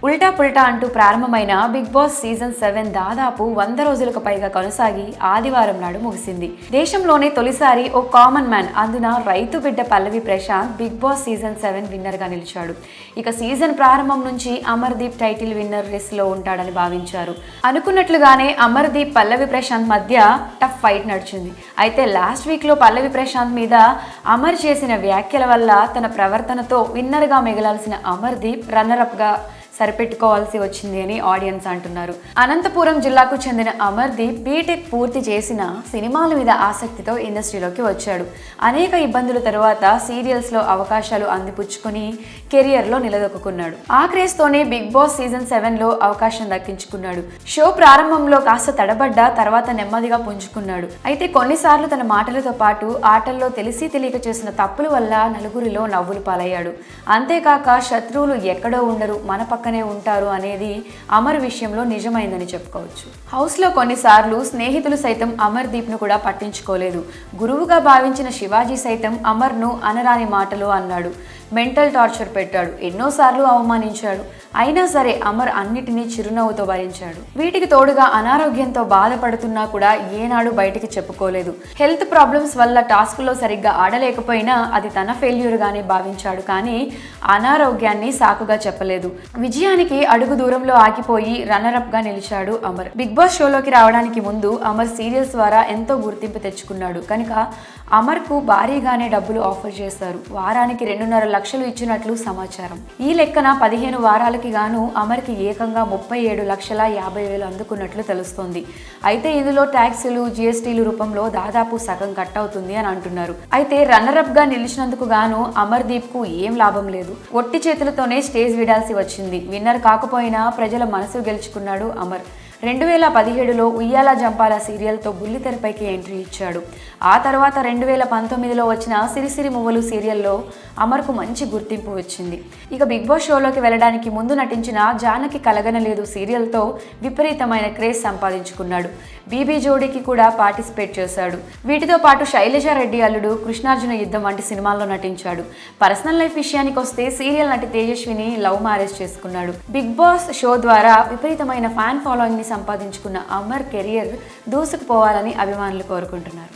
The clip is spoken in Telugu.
ఉల్టా పుల్టా అంటూ ప్రారంభమైన బిగ్ బాస్ సీజన్ 7 దాదాపు 100 రోజులకు పైగా కొనసాగి ఆదివారం నాడు ముగిసింది. దేశంలోనే తొలిసారి ఓ కామన్ మ్యాన్ అందున రైతు బిడ్డ Pallavi Prashanth Bigg Boss season 7 winner గా నిలిచాడు. ఇక సీజన్ ప్రారంభం నుంచి అమర్దీప్ టైటిల్ విన్నర్ రేస్ లో ఉంటాడని భావించారు. అనుకున్నట్లుగానే అమర్దీప్ పల్లవి ప్రశాంత్ మధ్య టఫ్ ఫైట్ నడిచింది. అయితే లాస్ట్ వీక్ లో పల్లవి ప్రశాంత్ మీద అమర్ చేసిన వ్యాఖ్యల వల్ల తన ప్రవర్తనతో విన్నర్ గా మిగలాల్సిన అమర్దీప్ రన్నర్ అప్ గా సరిపెట్టుకోవాల్సి వచ్చింది అని ఆడియన్స్ అంటున్నారు. అనంతపురం జిల్లాకు చెందిన అమర్దీప్ బీటెక్ పూర్తి చేసిన సినిమాల మీద ఆసక్తితో ఇండస్ట్రీలోకి వచ్చాడు. అనేక ఇబ్బందుల తర్వాత సీరియల్స్ లో అవకాశాలు అందిపుచ్చుకొని కెరియర్ లో నిలదొక్కున్నాడు. ఆ క్రేజ్ తోనే బిగ్ బాస్ సీజన్ 7 లో అవకాశం దక్కించుకున్నాడు. షో ప్రారంభంలో కాస్త తడబడ్డ తర్వాత నెమ్మదిగా పుంజుకున్నాడు. అయితే కొన్నిసార్లు తన మాటలతో పాటు ఆటల్లో తెలిసి తెలియక చేసిన తప్పుల వల్ల నలుగురిలో నవ్వులు పాలయ్యాడు. అంతేకాక శత్రువులు ఎక్కడో ఉండరు, మన పక్కనే ఉంటారు అనేది అమర్ విషయంలో నిజమైందని చెప్పుకోవచ్చు. హౌస్ లో కొన్నిసార్లు స్నేహితులు సైతం అమర్దీప్ ను కూడా పట్టించుకోలేదు. గురువుగా భావించిన శివాజీ సైతం అమర్ ను అనరాని మాటలు అన్నాడు. మెంటల్ టార్చర్ పెట్టాడు. ఎన్నోసార్లు అవమానించాడు. అయినా సరే అమర్ అన్నిటినీ చిరునవ్వుతో భరించాడు. వీటికి తోడుగా అనారోగ్యంతో బాధపడుతున్నా కూడా ఏనాడు బయటికి చెప్పుకోలేదు. హెల్త్ ప్రాబ్లమ్స్ వల్ల టాస్క్లో సరిగ్గా ఆడలేకపోయినా అది తన ఫెయిల్యూర్ గానే భావించాడు. కానీ అనారోగ్యాన్ని సాకుగా చెప్పలేదు. విజయానికి అడుగు దూరంలో ఆగిపోయి రన్నర్ అప్ గా నిలిచాడు అమర్. బిగ్ బాస్ షోలోకి రావడానికి ముందు అమర్ సీరియల్స్ ద్వారా ఎంతో గుర్తింపు తెచ్చుకున్నాడు కనుక అమర్ కు భారీగానే డబ్బులు ఆఫర్ చేశారు. వారానికి 2.5 లక్షలు ఇచ్చినట్లు సమాచారం. ఈ లెక్కన 15 వారాలకి గాను అమర్ కి ఏకంగా 37,50,000 అందుకున్నట్లు తెలుస్తోంది. అయితే ఇందులో ట్యాక్సులు, జిఎస్టీలు రూపంలో దాదాపు సగం కట్ అవుతుంది అని అంటున్నారు. అయితే రన్నర్ అప్ గా నిలిచినందుకు గాను అమర్దీప్ కు ఏం లాభం లేదు. ఒట్టి చేతులతోనే స్టేజ్ విడాల్సి వచ్చింది. విన్నర్ కాకపోయినా ప్రజల మనసు గెలుచుకున్నాడు అమర్. 2017లో ఉయ్యాల జంపాల సీరియల్తో బుల్లితెరపైకి ఎంట్రీ ఇచ్చాడు. ఆ తర్వాత 2019లో వచ్చిన సిరిసిరి మువ్వలు సీరియల్లో అమర్కు మంచి గుర్తింపు వచ్చింది. ఇక బిగ్ బాస్ షోలోకి వెళ్ళడానికి ముందు నటించిన జానకి కలగనలేదు సీరియల్తో విపరీతమైన క్రేజ్ సంపాదించుకున్నాడు. బీబీ జోడీకి కూడా పార్టిసిపేట్ చేశాడు. వీటితో పాటు శైలజ రెడ్డి అల్లుడు, కృష్ణార్జున యుద్ధం వంటి సినిమాల్లో నటించాడు. పర్సనల్ లైఫ్ విషయానికి వస్తే సీరియల్ నటి తేజస్విని లవ్ మ్యారేజ్ చేసుకున్నాడు. బిగ్ బాస్ షో ద్వారా విపరీతమైన ఫ్యాన్ ఫాలోయింగ్ సంపాదించుకున్న అమర్ కెరియర్ దూసుకుపోవాలని అభిమానులు కోరుకుంటున్నారు.